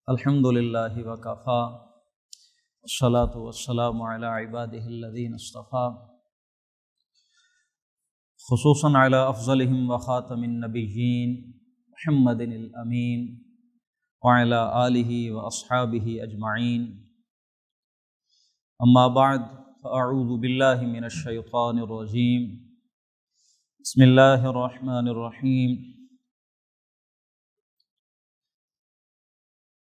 الحمد للہ وکفا والصلاة والسلام علی عبادہ الذین اصطفیٰ خصوصاً علی افضلہم وخاتم النبیین محمد الامین وعلی آلہ واصحابہ اجمعین اما بعد فاعوذ باللہ من الشیطان الرجیم بسم اللہ الرحمن الرحیم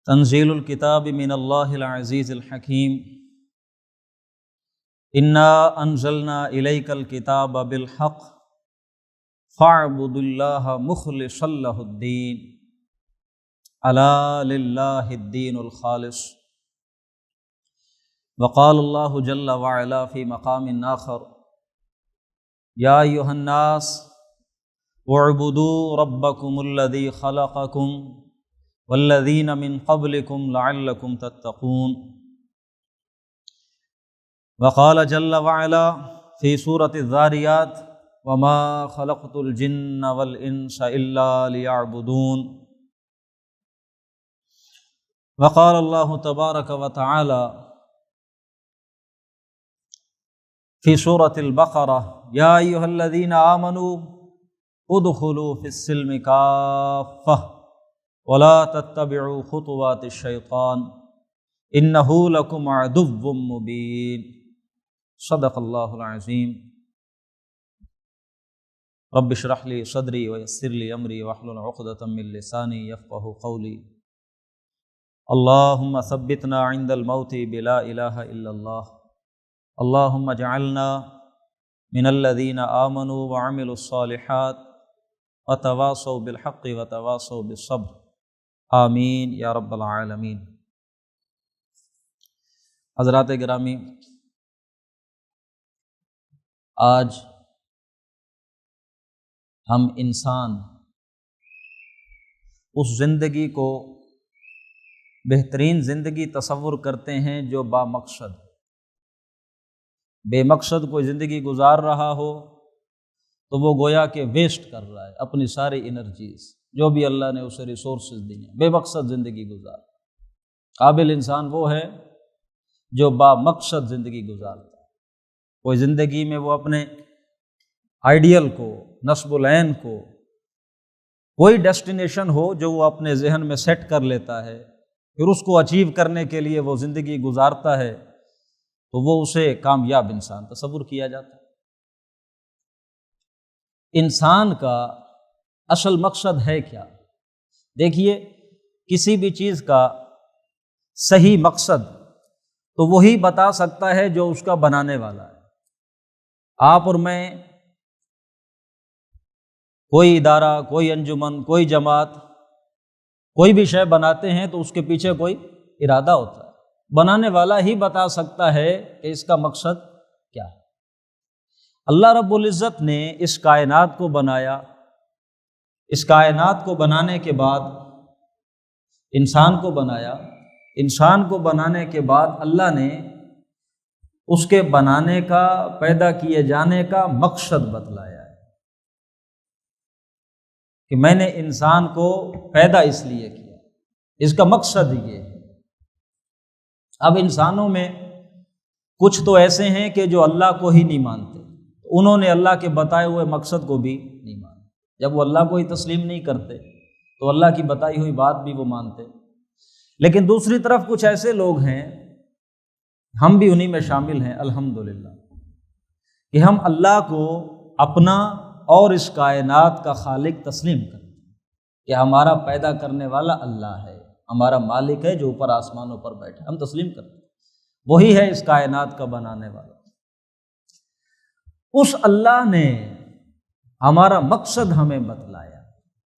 تنزیل الکتاب من اللہ العزیز الحکیم انا انزلنا الیک الکتاب بالحق فاعبد اللہ مخلصا لہ الدین الا للہ الدین الخالص وقال اللہ جل وعلا فی مقام آخر یا ایھا الناس اعبدوا ربکم الذی خلقکم والذین من قبلکم لعلکم تتقون وقال جل وعلا فی سورۃ الذاریات وما خلقت الجن والانس الا لیعبدون وقال اللہ تبارک وتعالی فی سورۃ البقرہ یا ایھا الذین آمنوا ادخلوا فی السلم کافہ ولا تتبعوا خطوات الشیطان انہ لکم عدو مبین صدق اللہ العظیم رب اشرح لی صدری ویسر لی امری واحلل عقدۃ من لسانی یفقہوا قولی اللہم ثبتنا عند الموت بلا الہ الا اللہ اللہم اجعلنا من الذین آمنوا وعملوا الصالحات وتواصوا بالحق وتواصوا بالصبر آمین یا رب العالمین۔ حضرات گرامی، آج ہم انسان اس زندگی کو بہترین زندگی تصور کرتے ہیں جو با مقصد بے مقصد کوئی زندگی گزار رہا ہو تو وہ گویا کہ ویسٹ کر رہا ہے اپنی ساری انرجیز جو بھی اللہ نے اسے ریسورسز دی ہیں، بے مقصد زندگی گزار۔ قابل انسان وہ ہے جو با مقصد زندگی گزارتا ہے، کوئی زندگی میں وہ اپنے آئیڈیل کو، نصب العین کو، کوئی ڈیسٹینیشن ہو جو وہ اپنے ذہن میں سیٹ کر لیتا ہے، پھر اس کو اچیو کرنے کے لیے وہ زندگی گزارتا ہے تو وہ اسے کامیاب انسان تصور کیا جاتا ہے۔ انسان کا اصل مقصد ہے کیا؟ دیکھیے، کسی بھی چیز کا صحیح مقصد تو وہی بتا سکتا ہے جو اس کا بنانے والا ہے۔ آپ اور میں کوئی ادارہ، کوئی انجمن، کوئی جماعت، کوئی بھی شے بناتے ہیں تو اس کے پیچھے کوئی ارادہ ہوتا ہے، بنانے والا ہی بتا سکتا ہے کہ اس کا مقصد کیا ہے۔ اللہ رب العزت نے اس کائنات کو بنایا، اس کائنات کو بنانے کے بعد انسان کو بنایا، انسان کو بنانے کے بعد اللہ نے اس کے بنانے کا، پیدا کیے جانے کا مقصد بتلایا ہے کہ میں نے انسان کو پیدا اس لیے کیا، اس کا مقصد یہ ہے۔ اب انسانوں میں کچھ تو ایسے ہیں کہ جو اللہ کو ہی نہیں مانتے، انہوں نے اللہ کے بتائے ہوئے مقصد کو بھی نہیں مانا۔ جب وہ اللہ کو ہی تسلیم نہیں کرتے تو اللہ کی بتائی ہوئی بات بھی وہ مانتے۔ لیکن دوسری طرف کچھ ایسے لوگ ہیں، ہم بھی انہی میں شامل ہیں الحمدللہ، کہ ہم اللہ کو اپنا اور اس کائنات کا خالق تسلیم کرتے ہیں کہ ہمارا پیدا کرنے والا اللہ ہے، ہمارا مالک ہے جو اوپر آسمانوں پر بیٹھا، ہم تسلیم کرتے ہیں وہی ہے اس کائنات کا بنانے والا۔ اس اللہ نے ہمارا مقصد ہمیں بتلایا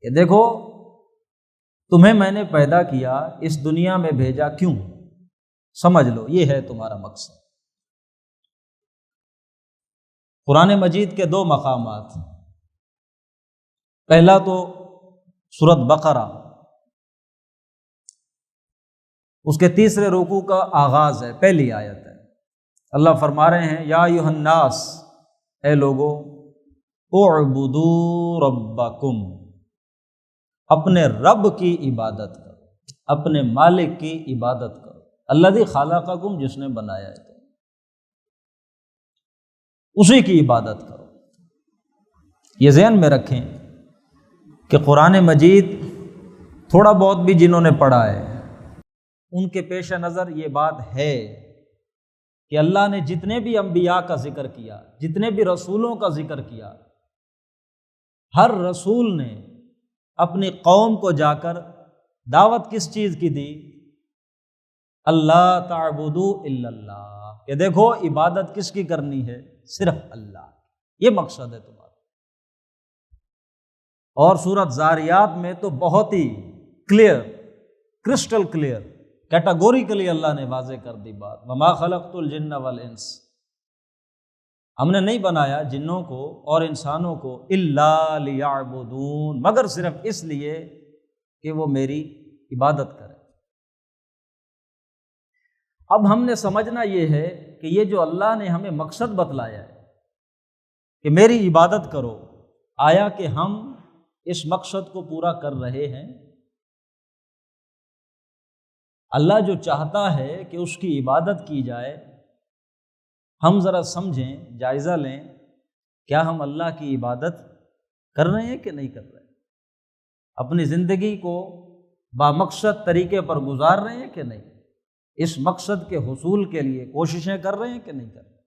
کہ دیکھو، تمہیں میں نے پیدا کیا، اس دنیا میں بھیجا کیوں؟ سمجھ لو یہ ہے تمہارا مقصد۔ قرآن مجید کے دو مقامات، پہلا تو سورۃ بقرہ، اس کے تیسرے رکوع کا آغاز ہے، پہلی آیت ہے۔ اللہ فرما رہے ہیں یا ایھا الناس، اے لوگو، اعبدوا ربکم، اپنے رب کی عبادت کرو۔ اپنے مالک کی عبادت کرو، الذی خلقکم، جس نے بنایا ہے، اسی کی عبادت کرو۔ یہ ذہن میں رکھیں کہ قرآن مجید تھوڑا بہت بھی جنہوں نے پڑھا ہے ان کے پیش نظر یہ بات ہے کہ اللہ نے جتنے بھی انبیاء کا ذکر کیا، جتنے بھی رسولوں کا ذکر کیا، ہر رسول نے اپنی قوم کو جا کر دعوت کس چیز کی دی؟ اللہ تعبدوا الا اللہ، کہ دیکھو عبادت کس کی کرنی ہے؟ صرف اللہ، یہ مقصد ہے تمہارا۔ اور سورۃ زاریات میں تو بہت ہی کلیئر، کرسٹل کلیئر، کیٹاگوریکلی اللہ نے واضح کر دی بات، وما خلقت الجن والانس، ہم نے نہیں بنایا جنوں کو اور انسانوں کو الا لیعبدون، مگر صرف اس لیے کہ وہ میری عبادت کریں۔ اب ہم نے سمجھنا یہ ہے کہ یہ جو اللہ نے ہمیں مقصد بتلایا ہے کہ میری عبادت کرو، آیا کہ ہم اس مقصد کو پورا کر رہے ہیں؟ اللہ جو چاہتا ہے کہ اس کی عبادت کی جائے، ہم ذرا سمجھیں، جائزہ لیں، کیا ہم اللہ کی عبادت کر رہے ہیں کہ نہیں کر رہے؟ اپنی زندگی کو بامقصد طریقے پر گزار رہے ہیں کہ نہیں؟ اس مقصد کے حصول کے لیے کوششیں کر رہے ہیں کہ نہیں کر رہے؟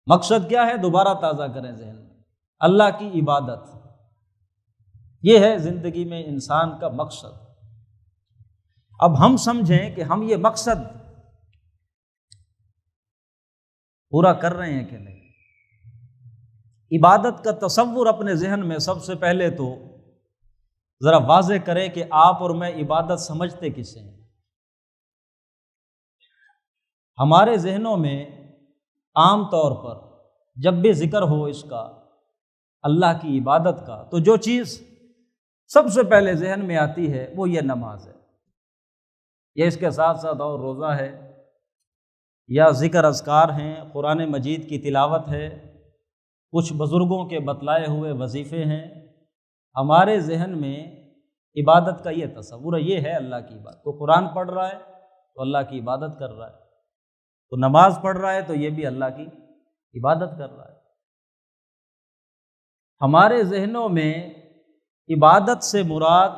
مقصد کیا ہے؟ دوبارہ تازہ کریں ذہن میں، اللہ کی عبادت، یہ ہے زندگی میں انسان کا مقصد۔ اب ہم سمجھیں کہ ہم یہ مقصد پورا کر رہے ہیں کہ نہیں۔ عبادت کا تصور اپنے ذہن میں سب سے پہلے تو ذرا واضح کریں کہ آپ اور میں عبادت سمجھتے کسے ہیں۔ ہمارے ذہنوں میں عام طور پر جب بھی ذکر ہو اس کا، اللہ کی عبادت کا، تو جو چیز سب سے پہلے ذہن میں آتی ہے وہ یہ نماز ہے، یا اس کے ساتھ ساتھ اور روزہ ہے، یا ذکر اذکار ہیں، قرآن مجید کی تلاوت ہے، کچھ بزرگوں کے بتلائے ہوئے وظیفے ہیں۔ ہمارے ذہن میں عبادت کا یہ تصور ہے، یہ ہے اللہ کی عبادت۔ تو قرآن پڑھ رہا ہے تو اللہ کی عبادت کر رہا ہے، تو نماز پڑھ رہا ہے تو یہ بھی اللہ کی عبادت کر رہا ہے۔ ہمارے ذہنوں میں عبادت سے مراد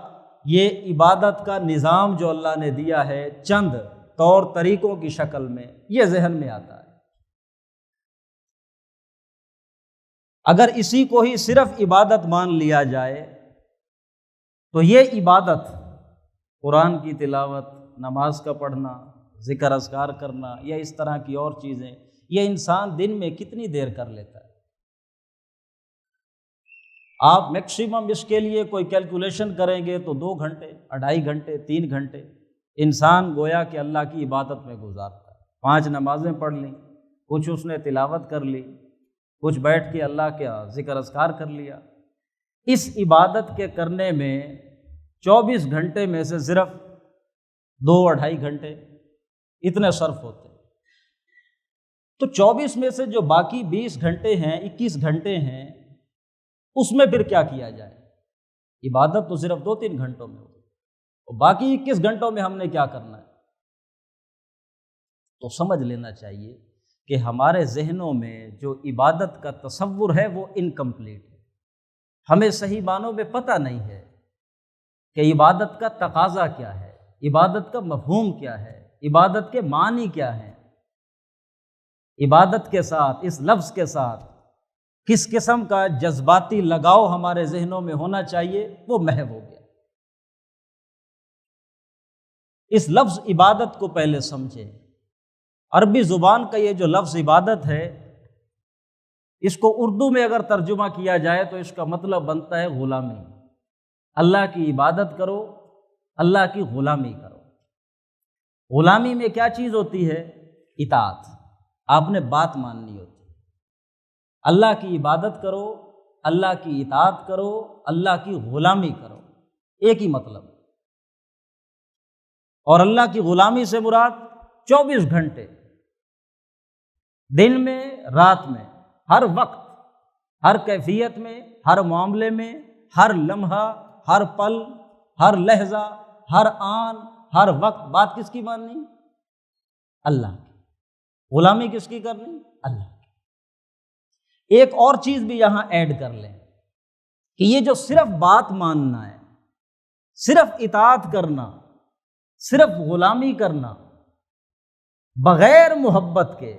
یہ عبادت کا نظام جو اللہ نے دیا ہے چند طور طریقوں کی شکل میں، یہ ذہن میں آتا ہے۔ اگر اسی کو ہی صرف عبادت مان لیا جائے تو یہ عبادت، قرآن کی تلاوت، نماز کا پڑھنا، ذکر اذکار کرنا یا اس طرح کی اور چیزیں، یہ انسان دن میں کتنی دیر کر لیتا ہے؟ آپ میکسیمم اس کے لیے کوئی کیلکولیشن کریں گے تو 2 گھنٹے، 2.5 گھنٹے، 3 گھنٹے انسان گویا کہ اللہ کی عبادت میں گزارتا ہے۔ 5 نمازیں پڑھ لیں، کچھ اس نے تلاوت کر لی، کچھ بیٹھ کے اللہ کا ذکر اذکار کر لیا۔ اس عبادت کے کرنے میں 24 گھنٹے میں سے صرف 2-2.5 گھنٹے اتنے صرف ہوتے ہیں۔ تو 24 میں سے جو باقی 20 گھنٹے ہیں، 21 گھنٹے ہیں، اس میں پھر کیا کیا جائے؟ عبادت تو صرف 2-3 گھنٹوں میں ہوتی ہے، اور باقی 21 گھنٹوں میں ہم نے کیا کرنا ہے؟ تو سمجھ لینا چاہیے کہ ہمارے ذہنوں میں جو عبادت کا تصور ہے وہ انکمپلیٹ ہے۔ ہمیں صحیح معنوں میں پتہ نہیں ہے کہ عبادت کا تقاضا کیا ہے، عبادت کا مفہوم کیا ہے، عبادت کے معنی کیا ہیں، عبادت کے ساتھ، اس لفظ کے ساتھ کس قسم کا جذباتی لگاؤ ہمارے ذہنوں میں ہونا چاہیے، وہ محو ہو گیا۔ اس لفظ عبادت کو پہلے سمجھیں۔ عربی زبان کا یہ جو لفظ عبادت ہے، اس کو اردو میں اگر ترجمہ کیا جائے تو اس کا مطلب بنتا ہے غلامی۔ اللہ کی عبادت کرو، اللہ کی غلامی کرو۔ غلامی میں کیا چیز ہوتی ہے؟ اطاعت، آپ نے بات ماننی ہوتی ہے۔ اللہ کی عبادت کرو، اللہ کی اطاعت کرو، اللہ کی غلامی کرو، ایک ہی مطلب۔ اور اللہ کی غلامی سے مراد 24 گھنٹے، دن میں، رات میں، ہر وقت، ہر کیفیت میں، ہر معاملے میں، ہر لمحہ، ہر پل ہر لحظہ، ہر آن، ہر وقت بات کس کی ماننی؟ اللہ کی۔ غلامی کس کی کرنی؟ اللہ کی۔ ایک اور چیز بھی یہاں ایڈ کر لیں کہ یہ جو صرف بات ماننا ہے، صرف اطاعت کرنا، صرف غلامی کرنا بغیر محبت کے،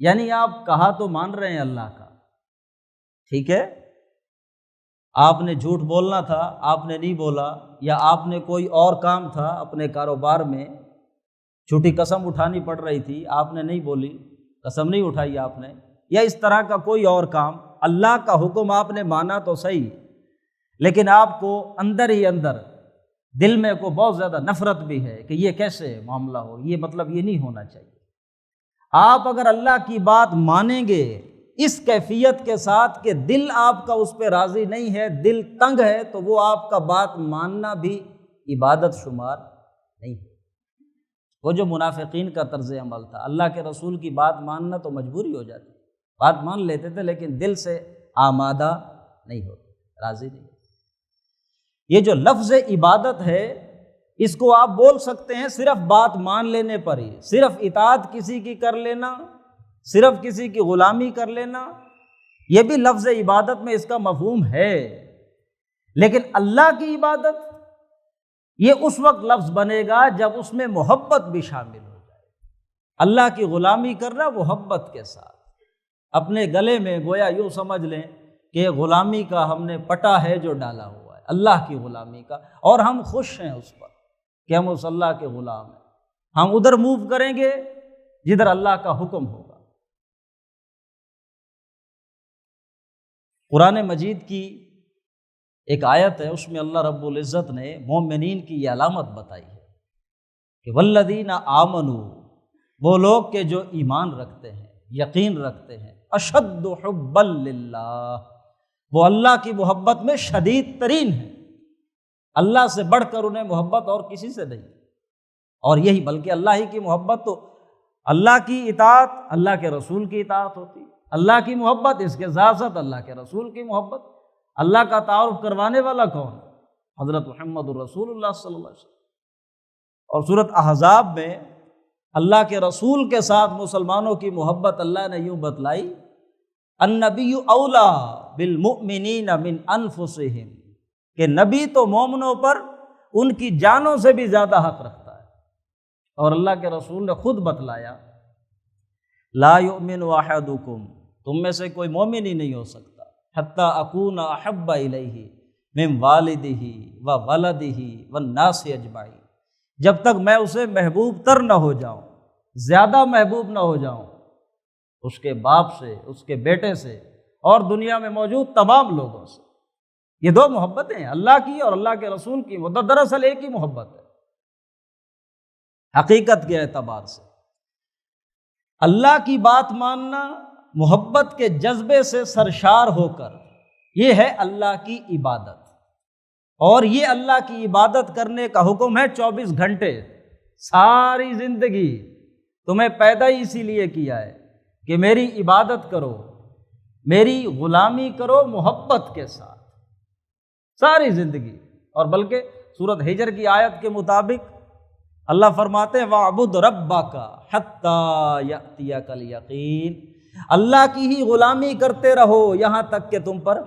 یعنی آپ کہا تو مان رہے ہیں اللہ کا، ٹھیک ہے، آپ نے جھوٹ بولنا تھا، آپ نے نہیں بولا، یا آپ نے کوئی اور کام تھا اپنے کاروبار میں، جھوٹی قسم اٹھانی پڑ رہی تھی، آپ نے نہیں بولی، قسم نہیں اٹھائی آپ نے، یا اس طرح کا کوئی اور کام، اللہ کا حکم آپ نے مانا تو صحیح، لیکن آپ کو اندر ہی اندر دل میں کو بہت زیادہ نفرت بھی ہے کہ یہ کیسے معاملہ ہو، یہ مطلب یہ نہیں ہونا چاہیے۔ آپ اگر اللہ کی بات مانیں گے اس کیفیت کے ساتھ کہ دل آپ کا اس پہ راضی نہیں ہے، دل تنگ ہے، تو وہ آپ کا بات ماننا بھی عبادت شمار نہیں ہے۔ وہ جو منافقین کا طرز عمل تھا، اللہ کے رسول کی بات ماننا تو مجبوری ہو جاتی، بات مان لیتے تھے لیکن دل سے آمادہ نہیں ہوتے، راضی نہیں ہوتے۔ یہ جو لفظ عبادت ہے، اس کو آپ بول سکتے ہیں صرف بات مان لینے پر ہی، صرف اطاعت کسی کی کر لینا، صرف کسی کی غلامی کر لینا، یہ بھی لفظ عبادت میں اس کا مفہوم ہے، لیکن اللہ کی عبادت یہ اس وقت لفظ بنے گا جب اس میں محبت بھی شامل ہو جائے۔ اللہ کی غلامی کرنا محبت کے ساتھ، اپنے گلے میں گویا یوں سمجھ لیں کہ غلامی کا ہم نے پٹا ہے جو ڈالا ہوا ہے، اللہ کی غلامی کا، اور ہم خوش ہیں اس پر کہ ہم اس اللہ کے غلام ہیں، ہم ادھر موو کریں گے جدھر اللہ کا حکم ہوگا۔ قرآن مجید کی ایک آیت ہے، اس میں اللہ رب العزت نے مومنین کی یہ علامت بتائی ہے کہ والذین آمنوا، وہ لوگ کہ جو ایمان رکھتے ہیں، یقین رکھتے ہیں، اشد حبا للہ، وہ اللہ کی محبت میں شدید ترین ہے، اللہ سے بڑھ کر انہیں محبت اور کسی سے نہیں، اور یہی بلکہ اللہ ہی کی محبت تو اللہ کی اطاعت، اللہ کے رسول کی اطاعت ہوتی، اللہ کی محبت اس کے ساتھ ساتھ اللہ کے رسول کی محبت۔ اللہ کا تعارف کروانے والا کون؟ حضرت محمد الرسول اللہ صلی اللہ علیہ وسلم۔ اور سورۃ احزاب میں اللہ کے رسول کے ساتھ مسلمانوں کی محبت اللہ نے یوں بتلائی، النبی اولیٰ بالمؤمنین من انفسہم، کہ نبی تو مومنوں پر ان کی جانوں سے بھی زیادہ حق رکھتا ہے، اور اللہ کے رسول نے خود بتلایا لا یؤمن احدکم، تم میں سے کوئی مومن ہی نہیں ہو سکتا حتی اکون احب الیہ من والدہ و ولدہ والناس اجمعین، جب تک میں اسے محبوب تر نہ ہو جاؤں، زیادہ محبوب نہ ہو جاؤں اس کے باپ سے، اس کے بیٹے سے، اور دنیا میں موجود تمام لوگوں سے۔ یہ دو محبتیں ہیں، اللہ کی اور اللہ کے رسول کی، وہ دراصل ایک ہی محبت ہے حقیقت کے اعتبار سے۔ اللہ کی بات ماننا محبت کے جذبے سے سرشار ہو کر، یہ ہے اللہ کی عبادت، اور یہ اللہ کی عبادت کرنے کا حکم ہے 24 گھنٹے، ساری زندگی تمہیں پیدا ہی اسی لیے کیا ہے کہ میری عبادت کرو، میری غلامی کرو محبت کے ساتھ ساری زندگی۔ اور بلکہ سورۃ ہجر کی آیت کے مطابق اللہ فرماتے ہیں وَاعْبُدْ رَبَّكَ حَتَّى يَأْتِيَكَ الْيَقِينُ، اللہ کی ہی غلامی کرتے رہو یہاں تک کہ تم پر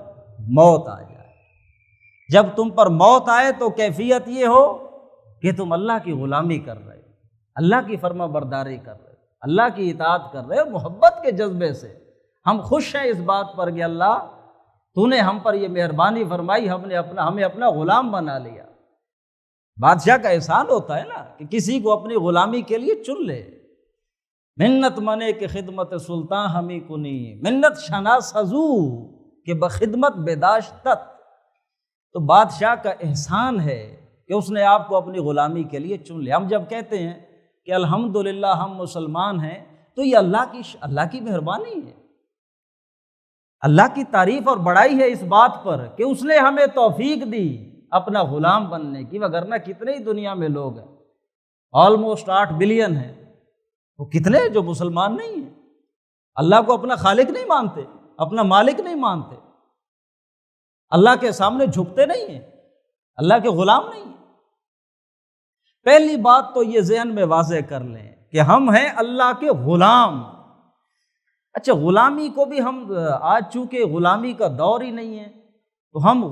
موت آ جائے۔ جب تم پر موت آئے تو کیفیت یہ ہو کہ تم اللہ کی غلامی کر رہے ہو، اللہ کی فرما برداری کر رہے ہو، اللہ کی اطاعت کر رہے ہو محبت کے جذبے سے۔ ہم خوش ہیں اس بات پر کہ اللہ تو نے ہم پر یہ مہربانی فرمائی، ہمیں اپنا غلام بنا لیا۔ بادشاہ کا احسان ہوتا ہے نا کہ کسی کو اپنی غلامی کے لیے چن لے۔ منت منے کہ خدمت سلطان ہمیں کنی، منت شناس حضو کہ بخدمت بداشتت، تو بادشاہ کا احسان ہے کہ اس نے آپ کو اپنی غلامی کے لیے چن لیا۔ ہم جب کہتے ہیں کہ الحمدللہ ہم مسلمان ہیں تو یہ اللہ کی مہربانی ہے، اللہ کی تعریف اور بڑائی ہے اس بات پر کہ اس نے ہمیں توفیق دی اپنا غلام بننے کی، وگرنہ کتنے ہی دنیا میں لوگ ہیں، آلموسٹ 8 بلین ہیں، وہ کتنے جو مسلمان نہیں ہیں، اللہ کو اپنا خالق نہیں مانتے، اپنا مالک نہیں مانتے، اللہ کے سامنے جھکتے نہیں ہیں، اللہ کے غلام نہیں ہیں۔ پہلی بات تو یہ ذہن میں واضح کر لیں کہ ہم ہیں اللہ کے غلام۔ اچھا، غلامی کو بھی ہم آج چونکہ غلامی کا دور ہی نہیں ہے تو ہم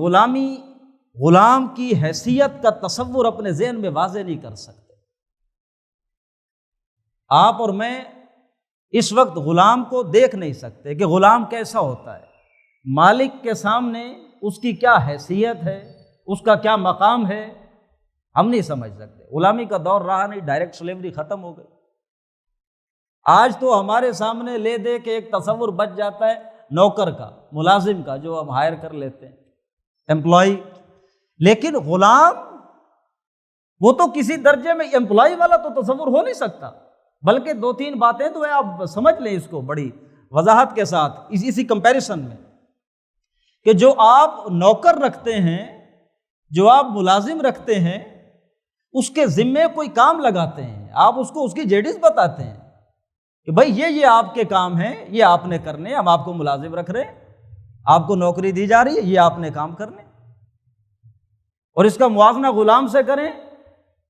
غلام کی حیثیت کا تصور اپنے ذہن میں واضح نہیں کر سکتے۔ آپ اور میں اس وقت غلام کو دیکھ نہیں سکتے کہ غلام کیسا ہوتا ہے، مالک کے سامنے اس کی کیا حیثیت ہے، اس کا کیا مقام ہے، ہم نہیں سمجھ سکتے۔ غلامی کا دور رہا نہیں، ڈائریکٹ سلیوری ختم ہو گئی۔ آج تو ہمارے سامنے لے دے کے ایک تصور بچ جاتا ہے نوکر کا، ملازم کا، جو ہم ہائر کر لیتے ہیں، امپلائی۔ لیکن غلام وہ تو کسی درجے میں امپلائی والا تو تصور ہو نہیں سکتا۔ بلکہ دو تین باتیں تو ہیں، آپ سمجھ لیں اس کو بڑی وضاحت کے ساتھ اسی کمپیریشن میں، کہ جو آپ نوکر رکھتے ہیں، جو آپ ملازم رکھتے ہیں، اس کے ذمے کوئی کام لگاتے ہیں، آپ اس کو اس کی جیڈیز بتاتے ہیں کہ بھائی یہ آپ کے کام ہیں، یہ آپ نے کرنے، ہم آپ کو ملازم رکھ رہے ہیں، آپ کو نوکری دی جا رہی ہے، یہ آپ نے کام کرنے، اور اس کا موازنہ غلام سے کریں۔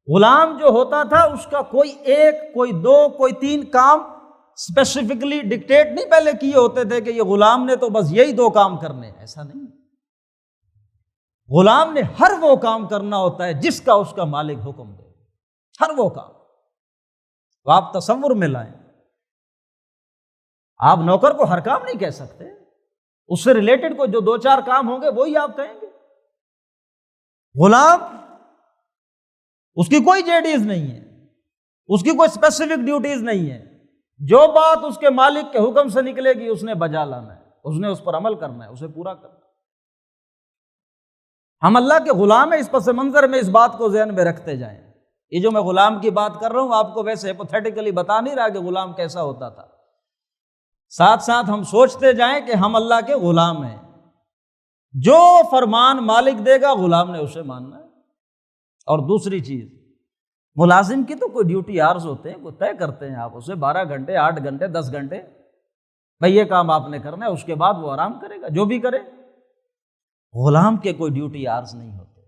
غلام جو ہوتا تھا اس کا کوئی ایک، کوئی دو، کوئی تین کام اسپیسیفکلی ڈکٹیٹ نہیں پہلے کیے ہوتے تھے کہ یہ غلام نے تو بس یہی دو کام کرنے، ایسا نہیں۔ غلام نے ہر وہ کام کرنا ہوتا ہے جس کا اس کا مالک حکم دے، ہر وہ کام۔ تو آپ تصور میں لائیں، آپ نوکر کو ہر کام نہیں کہہ سکتے، اس سے ریلیٹڈ کوئی جو دو چار کام ہوں گے وہی آپ کہیں گے۔ غلام اس کی کوئی جیڈیز نہیں ہے، اس کی کوئی اسپیسیفک ڈیوٹیز نہیں ہے، جو بات اس کے مالک کے حکم سے نکلے گی اس نے بجا لانا ہے، اس نے اس پر عمل کرنا ہے، اسے پورا کرنا ہے۔ ہم اللہ کے غلام ہیں، اس پس منظر میں اس بات کو ذہن میں رکھتے جائیں۔ یہ جو میں غلام کی بات کر رہا ہوں آپ کو ویسے ہیپوتھیٹیکلی بتا نہیں رہا کہ غلام کیسا ہوتا تھا، ساتھ ساتھ ہم سوچتے جائیں کہ ہم اللہ کے غلام ہیں، جو فرمان مالک دے گا غلام نے اسے ماننا ہے۔ اور دوسری چیز، ملازم کی تو کوئی ڈیوٹی آرز ہوتے ہیں، کوئی طے کرتے ہیں آپ اسے 12 گھنٹے، 8 گھنٹے، 10 گھنٹے، بھئی یہ کام آپ نے کرنا ہے، اس کے بعد وہ آرام کرے گا جو بھی کرے۔ غلام کے کوئی ڈیوٹی آرز نہیں ہوتے۔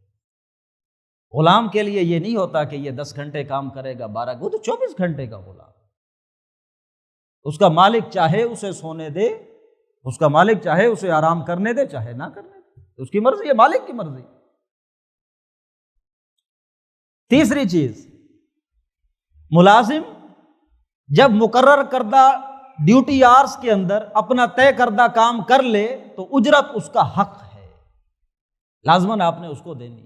غلام کے لیے یہ نہیں ہوتا کہ یہ 10 گھنٹے کام کرے گا، 12، وہ تو 24 گھنٹے کا غلام۔ اس کا مالک چاہے اسے سونے دے، اس کا مالک چاہے اسے آرام کرنے دے، چاہے نہ کرنے دے، اس کی مرضی ہے، مالک کی مرضی۔ تیسری چیز، ملازم جب مقرر کردہ ڈیوٹی آرز کے اندر اپنا طے کردہ کام کر لے تو اجرت اس کا حق ہے، لازماً آپ نے اس کو دینی۔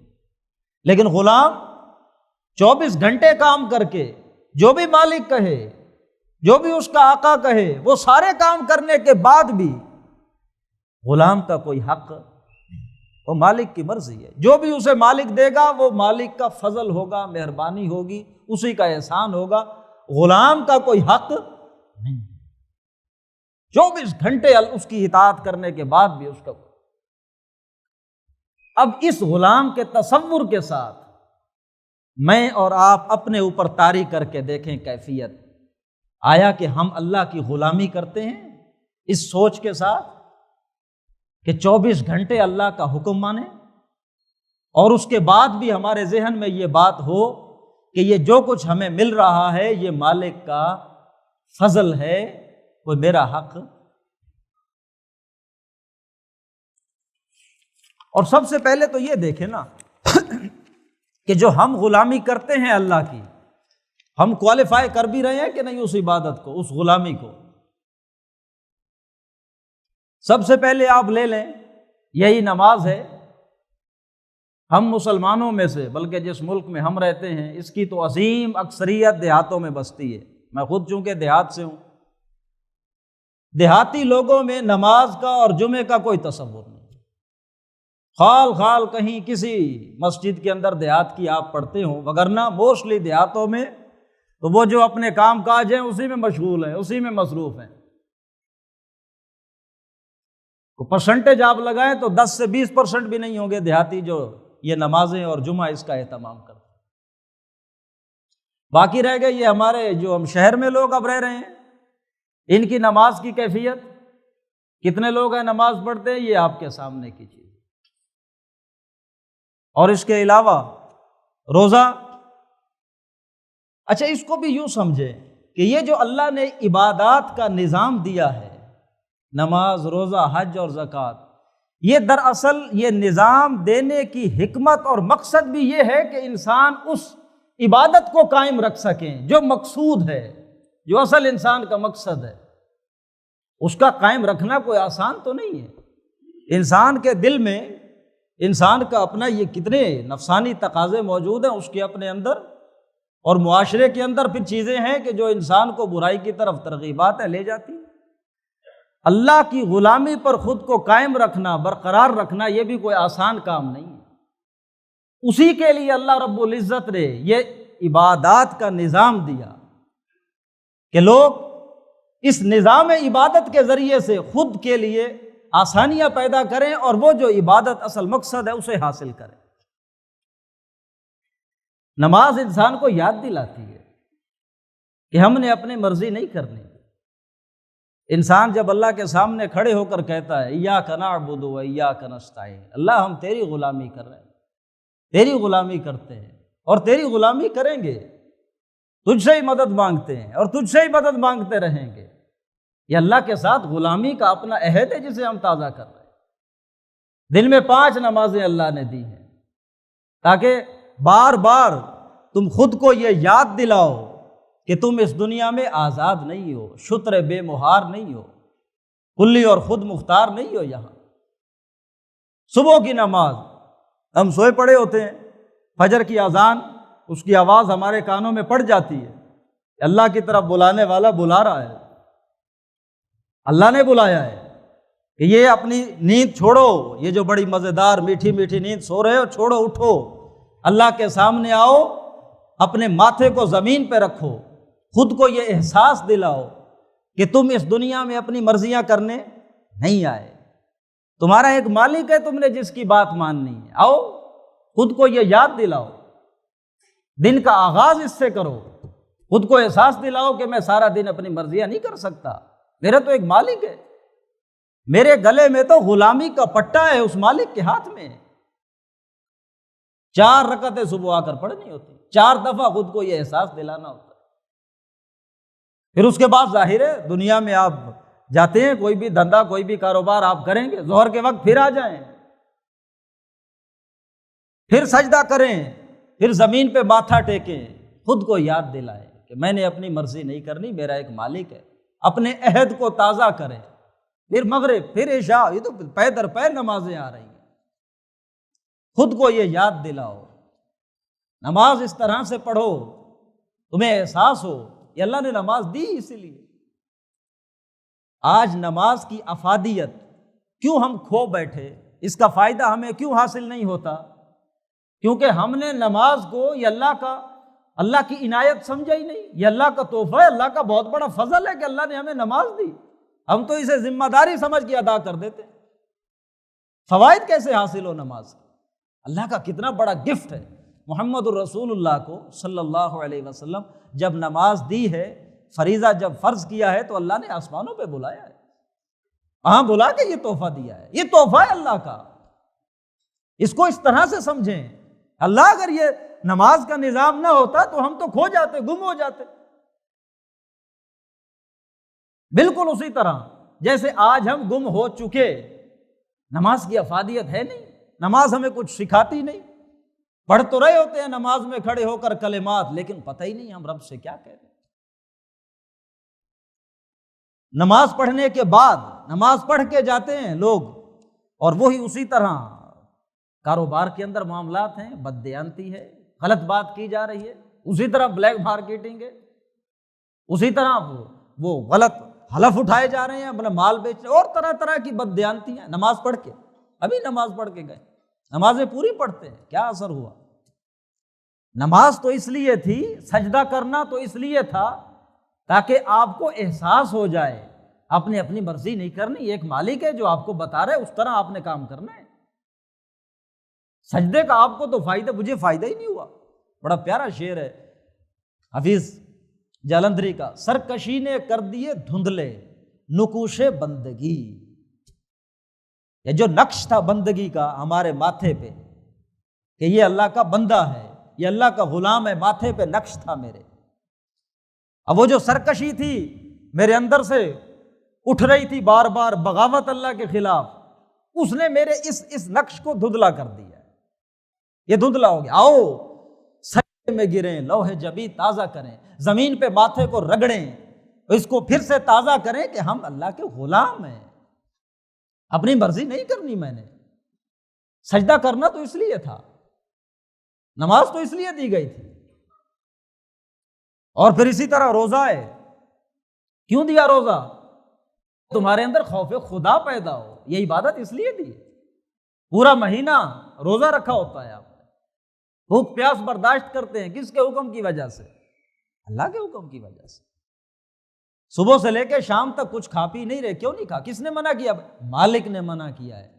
لیکن غلام 24 گھنٹے کام کر کے جو بھی مالک کہے، جو بھی اس کا آقا کہے، وہ سارے کام کرنے کے بعد بھی غلام کا کوئی حق، وہ مالک کی مرضی ہے، جو بھی اسے مالک دے گا وہ مالک کا فضل ہوگا، مہربانی ہوگی، اسی کا احسان ہوگا، غلام کا کوئی حق نہیں۔ 24 گھنٹے اس کی اطاعت کرنے کے بعد بھی اس کا۔ اب اس غلام کے تصور کے ساتھ میں اور آپ اپنے اوپر طاری کر کے دیکھیں کیفیت، آیا کہ ہم اللہ کی غلامی کرتے ہیں اس سوچ کے ساتھ کہ 24 گھنٹے اللہ کا حکم مانیں، اور اس کے بعد بھی ہمارے ذہن میں یہ بات ہو کہ یہ جو کچھ ہمیں مل رہا ہے یہ مالک کا فضل ہے، کوئی میرا حق۔ اور سب سے پہلے تو یہ دیکھیں نا کہ جو ہم غلامی کرتے ہیں اللہ کی، ہم کوالیفائی کر بھی رہے ہیں کہ نہیں اس عبادت کو، اس غلامی کو۔ سب سے پہلے آپ لے لیں، یہی نماز ہے۔ ہم مسلمانوں میں سے، بلکہ جس ملک میں ہم رہتے ہیں اس کی تو عظیم اکثریت دیہاتوں میں بستی ہے۔ میں خود چونکہ دیہات سے ہوں، دیہاتی لوگوں میں نماز کا اور جمعے کا کوئی تصور نہیں۔ خال کہیں کسی مسجد کے اندر دیہات کی آپ پڑھتے ہوں، وگرنہ موسٹلی دیہاتوں میں تو وہ جو اپنے کام کاج ہیں اسی میں مشغول ہیں، اسی میں مصروف ہیں۔ پرسنٹیج آپ لگائیں تو 10 سے 20% بھی نہیں ہوں گے دیہاتی جو یہ نمازیں اور جمعہ اس کا اہتمام کرتے۔ باقی رہ گئے یہ ہمارے جو ہم شہر میں لوگ اب رہ رہے ہیں، ان کی نماز کی کیفیت، کتنے لوگ ہیں نماز پڑھتے ہیں، یہ آپ کے سامنے کی چیز۔ اور اس کے علاوہ روزہ اچھا، اس کو بھی یوں سمجھیں کہ یہ جو اللہ نے عبادات کا نظام دیا ہے، نماز، روزہ، حج اور زکوٰۃ، یہ دراصل یہ نظام دینے کی حکمت اور مقصد بھی یہ ہے کہ انسان اس عبادت کو قائم رکھ سکیں جو مقصود ہے، جو اصل انسان کا مقصد ہے۔ اس کا قائم رکھنا کوئی آسان تو نہیں ہے۔ انسان کے دل میں، انسان کا اپنا، یہ کتنے نفسانی تقاضے موجود ہیں اس کے اپنے اندر، اور معاشرے کے اندر پھر چیزیں ہیں کہ جو انسان کو برائی کی طرف ترغیبات لے جاتی ہیں۔ اللہ کی غلامی پر خود کو قائم رکھنا، برقرار رکھنا، یہ بھی کوئی آسان کام نہیں ہے۔ اسی کے لیے اللہ رب العزت نے یہ عبادات کا نظام دیا کہ لوگ اس نظام عبادت کے ذریعے سے خود کے لیے آسانیاں پیدا کریں اور وہ جو عبادت اصل مقصد ہے اسے حاصل کریں۔ نماز انسان کو یاد دلاتی ہے کہ ہم نے اپنی مرضی نہیں کرنی۔ انسان جب اللہ کے سامنے کھڑے ہو کر کہتا ہے ایاک نعبد و ایاک نستعین، اللہ ہم تیری غلامی کر رہے ہیں، تیری غلامی کرتے ہیں اور تیری غلامی کریں گے، تجھ سے ہی مدد مانگتے ہیں اور تجھ سے ہی مدد مانگتے رہیں گے۔ یہ اللہ کے ساتھ غلامی کا اپنا عہد ہے جسے ہم تازہ کر رہے ہیں۔ دن میں 5 نمازیں اللہ نے دی ہیں تاکہ بار بار تم خود کو یہ یاد دلاؤ کہ تم اس دنیا میں آزاد نہیں ہو، شتر بے مہار نہیں ہو، کلی اور خود مختار نہیں ہو۔ یہاں صبح کی نماز، ہم سوئے پڑے ہوتے ہیں، فجر کی اذان، اس کی آواز ہمارے کانوں میں پڑ جاتی ہے، اللہ کی طرف بلانے والا بلا رہا ہے، اللہ نے بلایا ہے کہ یہ اپنی نیند چھوڑو، یہ جو بڑی مزیدار میٹھی میٹھی نیند سو رہے ہو، چھوڑو، اٹھو، اللہ کے سامنے آؤ، اپنے ماتھے کو زمین پہ رکھو، خود کو یہ احساس دلاؤ کہ تم اس دنیا میں اپنی مرضیاں کرنے نہیں آئے، تمہارا ایک مالک ہے تم نے جس کی بات ماننی ہے۔ آؤ، خود کو یہ یاد دلاؤ، دن کا آغاز اس سے کرو، خود کو احساس دلاؤ کہ میں سارا دن اپنی مرضیاں نہیں کر سکتا، میرا تو ایک مالک ہے، میرے گلے میں تو غلامی کا پٹا ہے اس مالک کے ہاتھ میں۔ 4 رکعتیں صبح آ کر پڑھنی ہوتی، 4 دفعہ خود کو یہ احساس دلانا ہوتا ہے۔ پھر اس کے بعد ظاہر ہے دنیا میں آپ جاتے ہیں، کوئی بھی دھندا، کوئی بھی کاروبار آپ کریں گے، ظہر کے وقت پھر آ جائیں، پھر سجدہ کریں، پھر زمین پہ ماتھا ٹیکیں، خود کو یاد دلائیں کہ میں نے اپنی مرضی نہیں کرنی، میرا ایک مالک ہے، اپنے عہد کو تازہ کریں۔ پھر مغرب، پھر عشاء، یہ تو پے در پے نمازیں آ رہی ہیں، خود کو یہ یاد دلاؤ، نماز اس طرح سے پڑھو تمہیں احساس ہو یہ اللہ نے نماز دی اسی لیے۔ آج نماز کی افادیت کیوں ہم کھو بیٹھے، اس کا فائدہ ہمیں کیوں حاصل نہیں ہوتا؟ کیونکہ ہم نے نماز کو یہ اللہ کی عنایت سمجھا ہی نہیں، یہ اللہ کا تحفہ ہے، اللہ کا بہت بڑا فضل ہے کہ اللہ نے ہمیں نماز دی، ہم تو اسے ذمہ داری سمجھ کے ادا کر دیتے۔ فوائد کیسے حاصل ہو نماز کے؟ اللہ کا کتنا بڑا گفٹ ہے۔ محمد الرسول اللہ کو صلی اللہ علیہ وسلم جب نماز دی ہے، فریضہ جب فرض کیا ہے، تو اللہ نے آسمانوں پہ بلایا ہے، وہاں بلا کے یہ تحفہ دیا ہے، یہ تحفہ ہے اللہ کا، اس کو اس طرح سے سمجھیں۔ اللہ اگر یہ نماز کا نظام نہ ہوتا تو ہم تو کھو جاتے، گم ہو جاتے، بالکل اسی طرح جیسے آج ہم گم ہو چکے۔ نماز کی افادیت ہے نہیں، نماز ہمیں کچھ سکھاتی نہیں، پڑھ تو رہے ہوتے ہیں نماز میں کھڑے ہو کر کلمات، لیکن پتہ ہی نہیں ہم رب سے کیا کہہ رہے ہیں۔ نماز پڑھنے کے بعد، نماز پڑھ کے جاتے ہیں لوگ، اور وہی اسی طرح کاروبار کے اندر معاملات ہیں، بددیانتی ہے، غلط بات کی جا رہی ہے، اسی طرح بلیک مارکیٹنگ ہے، اسی طرح وہ غلط حلف اٹھائے جا رہے ہیں، اپنا مال بیچنے، اور طرح طرح کی بددیانتی ہیں۔ نماز پڑھ کے، ابھی نماز پڑھ کے گئے، نمازیں پوری پڑھتے ہیں، کیا اثر ہوا؟ نماز تو اس لیے تھی، سجدہ کرنا تو اس لیے تھا تاکہ آپ کو احساس ہو جائے اپنی مرضی نہیں کرنی، ایک مالک ہے جو آپ کو بتا رہا ہے اس طرح آپ نے کام کرنا ہے۔ سجدے کا آپ کو تو فائدہ، مجھے فائدہ ہی نہیں ہوا۔ بڑا پیارا شعر ہے حفیظ جالندھری کا، سرکشی نے کر دیے دھندلے نقوش بندگی۔ یہ جو نقش تھا بندگی کا ہمارے ماتھے پہ کہ یہ اللہ کا بندہ ہے، یہ اللہ کا غلام ہے، ماتھے پہ نقش تھا میرے، اب وہ جو سرکشی تھی میرے اندر سے اٹھ رہی تھی بار بار بغاوت اللہ کے خلاف، اس نے میرے اس نقش کو دھندلا کر دیا، یہ دھندلا ہو گیا۔ آؤ سجدے میں گریں، لوح جبی تازہ کریں، زمین پہ ماتھے کو رگڑیں، اس کو پھر سے تازہ کریں کہ ہم اللہ کے غلام ہیں، اپنی مرضی نہیں کرنی میں نے۔ سجدہ کرنا تو اس لیے تھا، نماز تو اس لیے دی گئی تھی، اور پھر اسی طرح روزہ ہے، کیوں دیا روزہ؟ تمہارے اندر خوف خدا پیدا ہو، یہ عبادت اس لیے دی۔ پورا مہینہ روزہ رکھا ہوتا ہے، آپ بھوک پیاس برداشت کرتے ہیں، کس کے حکم کی وجہ سے؟ اللہ کے حکم کی وجہ سے۔ صبح سے لے کے شام تک کچھ کھا پی نہیں رہے، کیوں نہیں کھا؟ کس نے منع کیا؟ مالک نے منع کیا ہے،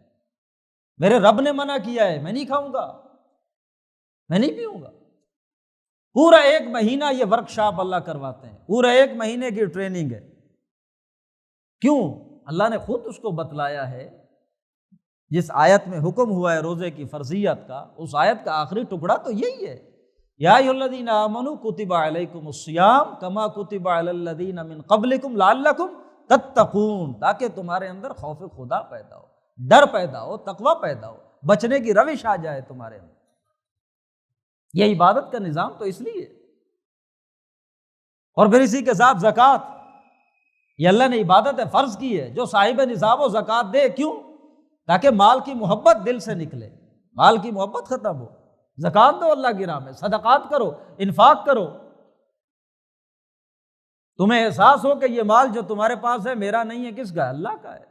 میرے رب نے منع کیا ہے، میں نہیں کھاؤں گا، میں نہیں پیوں گا۔ پورا ایک مہینہ یہ ورکشاپ اللہ کرواتے ہیں، پورا ایک مہینے کی ٹریننگ ہے۔ کیوں؟ اللہ نے خود اس کو بتلایا ہے، جس آیت میں حکم ہوا ہے روزے کی فرضیت کا، اس آیت کا آخری ٹکڑا تو یہی ہے، یا ایھا الذین آمنوا کتب علیکم الصیام کما کتب علی الذین من قبلکم لعلکم تتقون، تاکہ تمہارے اندر خوف خدا پیدا ہو، ڈر پیدا ہو، تقوی پیدا ہو، بچنے کی روش آ جائے تمہارے اندر۔ یہ عبادت کا نظام تو اس لیے۔ اور پھر اسی کے ساتھ زکوٰۃ، یہ اللہ نے عبادت فرض کی ہے، جو صاحب نصاب و زکوٰۃ دے، کیوں؟ تاکہ مال کی محبت دل سے نکلے، مال کی محبت ختم ہو۔ زکوٰۃ دو اللہ کی راہ میں، صدقات کرو، انفاق کرو، تمہیں احساس ہو کہ یہ مال جو تمہارے پاس ہے میرا نہیں ہے، کس کا ہے؟ اللہ کا ہے۔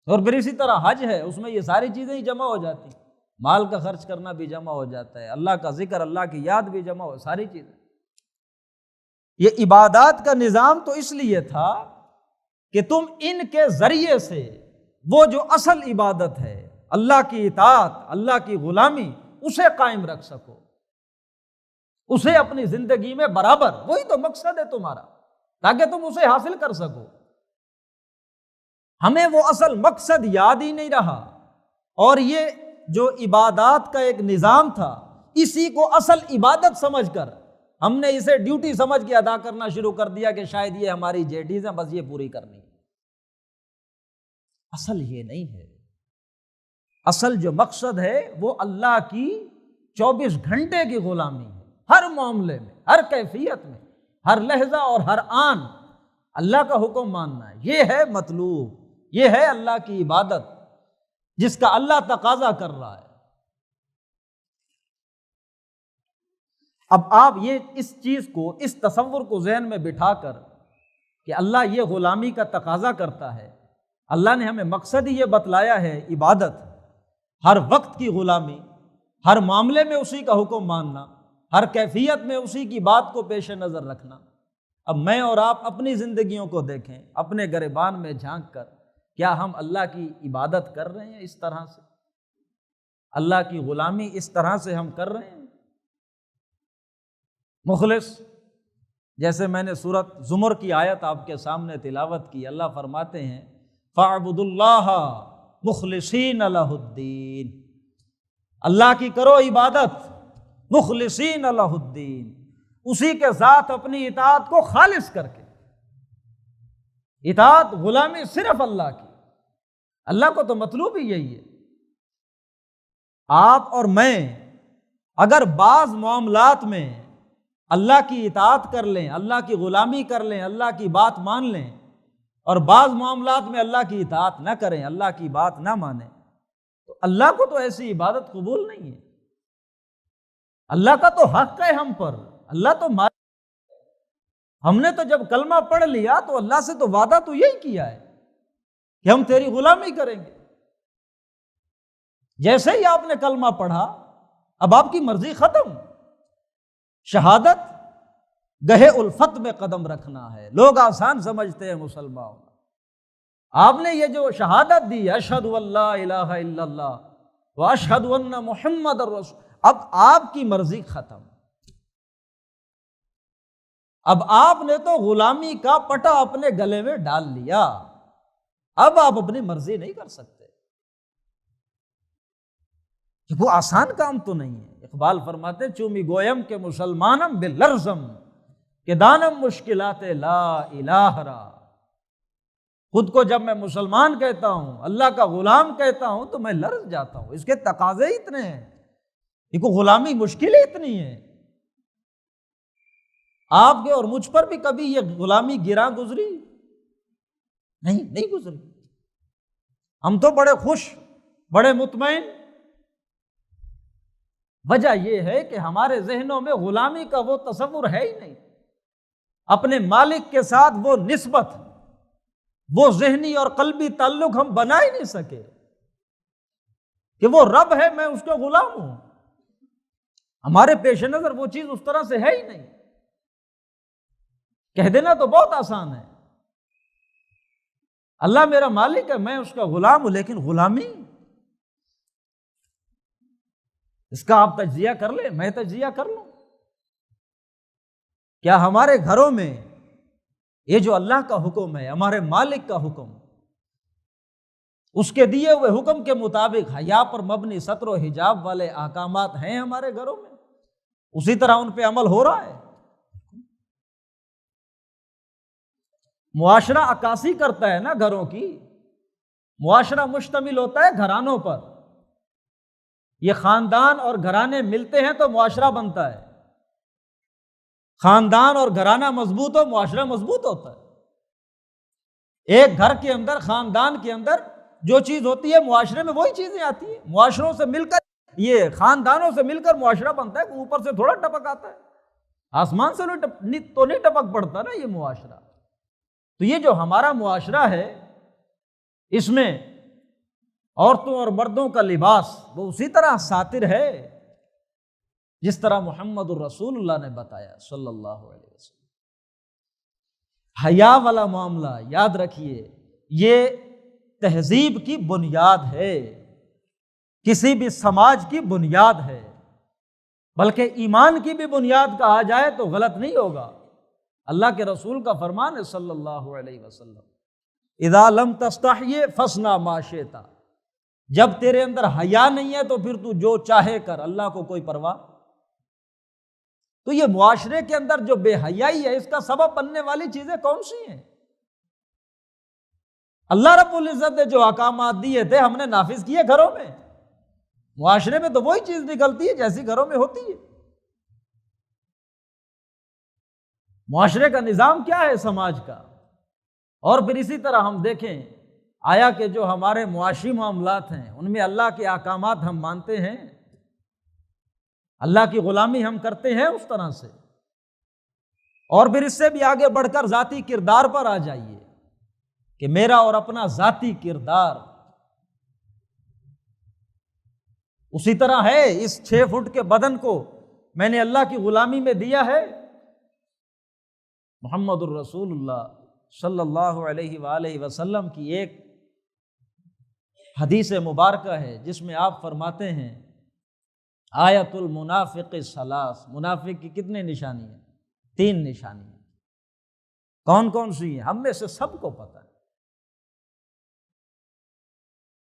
اور پھر اسی طرح حج ہے، اس میں یہ ساری چیزیں ہی جمع ہو جاتی ہیں، مال کا خرچ کرنا بھی جمع ہو جاتا ہے، اللہ کا ذکر، اللہ کی یاد بھی جمع ہو، ساری چیزیں۔ یہ عبادات کا نظام تو اس لیے تھا کہ تم ان کے ذریعے سے وہ جو اصل عبادت ہے، اللہ کی اطاعت، اللہ کی غلامی، اسے قائم رکھ سکو، اسے اپنی زندگی میں برابر، وہی تو مقصد ہے تمہارا، تاکہ تم اسے حاصل کر سکو۔ ہمیں وہ اصل مقصد یاد ہی نہیں رہا، اور یہ جو عبادات کا ایک نظام تھا، اسی کو اصل عبادت سمجھ کر ہم نے اسے ڈیوٹی سمجھ کے ادا کرنا شروع کر دیا کہ شاید یہ ہماری ڈیوٹیز ہیں، بس یہ پوری کرنی ہے۔ اصل یہ نہیں ہے، اصل جو مقصد ہے وہ اللہ کی 24 گھنٹے کی غلامی ہے، ہر معاملے میں، ہر کیفیت میں، ہر لحظہ اور ہر آن اللہ کا حکم ماننا ہے، یہ ہے مطلوب، یہ ہے اللہ کی عبادت جس کا اللہ تقاضا کر رہا ہے۔ اب آپ یہ اس چیز کو، اس تصور کو ذہن میں بٹھا کر کہ اللہ یہ غلامی کا تقاضا کرتا ہے، اللہ نے ہمیں مقصد ہی یہ بتلایا ہے، عبادت، ہر وقت کی غلامی، ہر معاملے میں اسی کا حکم ماننا، ہر کیفیت میں اسی کی بات کو پیش نظر رکھنا۔ اب میں اور آپ اپنی زندگیوں کو دیکھیں، اپنے گریبان میں جھانک کر، کیا ہم اللہ کی عبادت کر رہے ہیں اس طرح سے؟ اللہ کی غلامی اس طرح سے ہم کر رہے ہیں؟ مخلص، جیسے میں نے سورۃ زمر کی آیت آپ کے سامنے تلاوت کی، اللہ فرماتے ہیں فَاعْبُدُوا اللَّهَ مُخْلِصِينَ لَهُ الدِّينَ، اللہ کی کرو عبادت مخلصین لہ الدین، اسی کے ساتھ اپنی اطاعت کو خالص کر کے، اطاعت غلامی صرف اللہ کی، اللہ کو تو مطلوب ہی یہی ہے۔ آپ اور میں اگر بعض معاملات میں اللہ کی اطاعت کر لیں، اللہ کی غلامی کر لیں، اللہ کی بات مان لیں، اور بعض معاملات میں اللہ کی اطاعت نہ کریں، اللہ کی بات نہ مانیں، تو اللہ کو تو ایسی عبادت قبول نہیں ہے۔ اللہ کا تو حق ہے ہم پر، اللہ تو ہم نے تو جب کلمہ پڑھ لیا تو اللہ سے تو وعدہ تو یہی کیا ہے کہ ہم تیری غلامی کریں گے۔ جیسے ہی آپ نے کلمہ پڑھا، اب آپ کی مرضی ختم، شہادت گہے الفت میں قدم رکھنا ہے۔ لوگ آسان سمجھتے ہیں مسلمان، آپ نے یہ جو شہادت دی، اشہد ان لا الہ الا اللہ واشہد ان محمد الرسول، اب آپ کی مرضی ختم، اب آپ نے تو غلامی کا پٹا اپنے گلے میں ڈال لیا، اب آپ اپنی مرضی نہیں کر سکتے۔ وہ آسان کام تو نہیں ہے۔ اقبال فرماتے چومی گویم کے مسلمانم بلرزم، کہ دانم مشکلات لا الہ را، خود کو جب میں مسلمان کہتا ہوں، اللہ کا غلام کہتا ہوں، تو میں لرز جاتا ہوں، اس کے تقاضے اتنے ہیں، یہ کو غلامی مشکل اتنی ہے۔ آپ کے اور مجھ پر بھی کبھی یہ غلامی گراں گزری؟ نہیں گزری۔ ہم تو بڑے خوش، بڑے مطمئن۔ وجہ یہ ہے کہ ہمارے ذہنوں میں غلامی کا وہ تصور ہے ہی نہیں، اپنے مالک کے ساتھ وہ نسبت، وہ ذہنی اور قلبی تعلق ہم بنا ہی نہیں سکے کہ وہ رب ہے، میں اس کا غلام ہوں۔ ہمارے پیش نظر وہ چیز اس طرح سے ہے ہی نہیں۔ کہہ دینا تو بہت آسان ہے، اللہ میرا مالک ہے، میں اس کا غلام ہوں، لیکن غلامی اس کا آپ تجزیہ کر لیں، میں تجزیہ کر لوں۔ کیا ہمارے گھروں میں یہ جو اللہ کا حکم ہے، ہمارے مالک کا حکم، اس کے دیے ہوئے حکم کے مطابق حیا پر مبنی ستر و حجاب والے احکامات ہیں ہمارے گھروں میں؟ اسی طرح ان پہ عمل ہو رہا ہے؟ معاشرہ عکاسی کرتا ہے نا گھروں کی، معاشرہ مشتمل ہوتا ہے گھرانوں پر۔ یہ خاندان اور گھرانے ملتے ہیں تو معاشرہ بنتا ہے، خاندان اور گھرانہ مضبوط ہو، معاشرہ مضبوط ہوتا ہے۔ ایک گھر کے اندر، خاندان کے اندر جو چیز ہوتی ہے، معاشرے میں وہی چیزیں آتی ہیں۔ معاشروں سے مل کر، یہ خاندانوں سے مل کر معاشرہ بنتا ہے، اوپر سے تھوڑا ٹپک آتا ہے، آسمان سے تو نہیں ٹپک پڑتا نا یہ معاشرہ۔ تو یہ جو ہمارا معاشرہ ہے، اس میں عورتوں اور مردوں کا لباس وہ اسی طرح ساتر ہے جس طرح محمد الرسول اللہ نے بتایا صلی اللہ علیہ وسلم۔ حیا والا معاملہ یاد رکھیے، یہ تہذیب کی بنیاد ہے، کسی بھی سماج کی بنیاد ہے، بلکہ ایمان کی بھی بنیاد کہا جائے تو غلط نہیں ہوگا۔ اللہ کے رسول کا فرمان ہے صلی اللہ علیہ وسلم، اذا لم تستحی فاصنع ما شئت، جب تیرے اندر حیا نہیں ہے تو پھر تو جو چاہے کر، اللہ کو کوئی پرواہ۔ تو یہ معاشرے کے اندر جو بے حیائی ہے، اس کا سبب بننے والی چیزیں کون سی ہیں؟ اللہ رب العزت نے جو احکامات دیے تھے، ہم نے نافذ کیے گھروں میں، معاشرے میں تو وہی چیز نکلتی ہے جیسی گھروں میں ہوتی ہے۔ معاشرے کا نظام کیا ہے سماج کا؟ اور پھر اسی طرح ہم دیکھیں، آیا کہ جو ہمارے معاشی معاملات ہیں ان میں اللہ کے احکامات ہم مانتے ہیں، اللہ کی غلامی ہم کرتے ہیں اس طرح سے؟ اور پھر اس سے بھی آگے بڑھ کر ذاتی کردار پر آ جائیے کہ میرا اور اپنا ذاتی کردار اسی طرح ہے، اس 6 فٹ کے بدن کو میں نے اللہ کی غلامی میں دیا ہے۔ محمد الرسول اللہ صلی اللہ علیہ وآلہ وسلم کی ایک حدیث مبارکہ ہے جس میں آپ فرماتے ہیں، آیت المنافق ثلاث، منافق کی کتنے نشانی ہیں؟ 3 نشانی ہیں۔ کون کون سی ہیں؟ ہم میں سے سب کو پتہ ہے،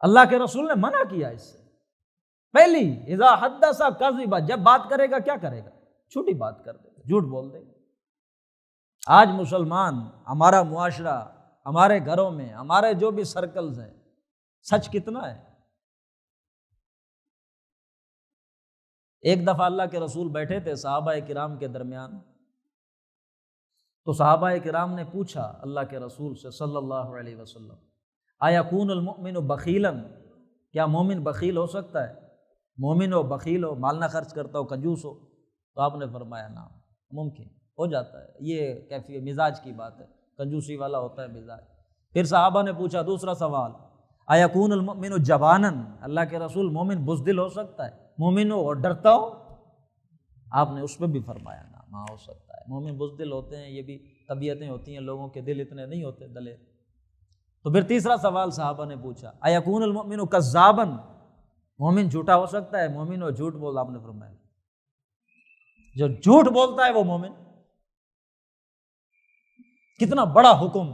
اللہ کے رسول نے منع کیا اس سے۔ پہلی، اذا حدث کذب، جب بات کرے گا کیا کرے گا؟ چھوٹی بات کر دے گا، جھوٹ بول دے گا۔ آج مسلمان، ہمارا معاشرہ، ہمارے گھروں میں، ہمارے جو بھی سرکلز ہیں، سچ کتنا ہے؟ ایک دفعہ اللہ کے رسول بیٹھے تھے صحابہ کرام کے درمیان، تو صحابہ کرام نے پوچھا اللہ کے رسول سے صلی اللہ علیہ وسلم، ایکون المؤمن بخیلا، کیا مومن بخیل ہو سکتا ہے؟ مومن ہو، بخیل ہو، مال نہ خرچ کرتا ہو، کنجوس ہو؟ تو آپ نے فرمایا نعم، ممکن ہو جاتا ہے، یہ کیفیت مزاج کی بات ہے، کنجوسی والا ہوتا ہے مزاج۔ پھر صحابہ نے پوچھا دوسرا سوال، ایکون المؤمن جبانا، اللہ کے رسول مومن بزدل ہو سکتا ہے؟ مومن ہو اور ڈرتا ہو؟ آپ نے اس پہ بھی فرمایا نعم، ہاں ہو سکتا ہے، مومن بزدل ہوتے ہیں، یہ بھی طبیعتیں ہوتی ہیں، لوگوں کے دل اتنے نہیں ہوتے دلیر۔ تو پھر تیسرا سوال صحابہ نے پوچھا، ایکون المؤمن کذابا، مومن جھوٹا ہو سکتا ہے؟ مومن ہو جھوٹ بول، آپ نے فرمایا جو جھوٹ بولتا ہے وہ مومن۔ کتنا بڑا حکم،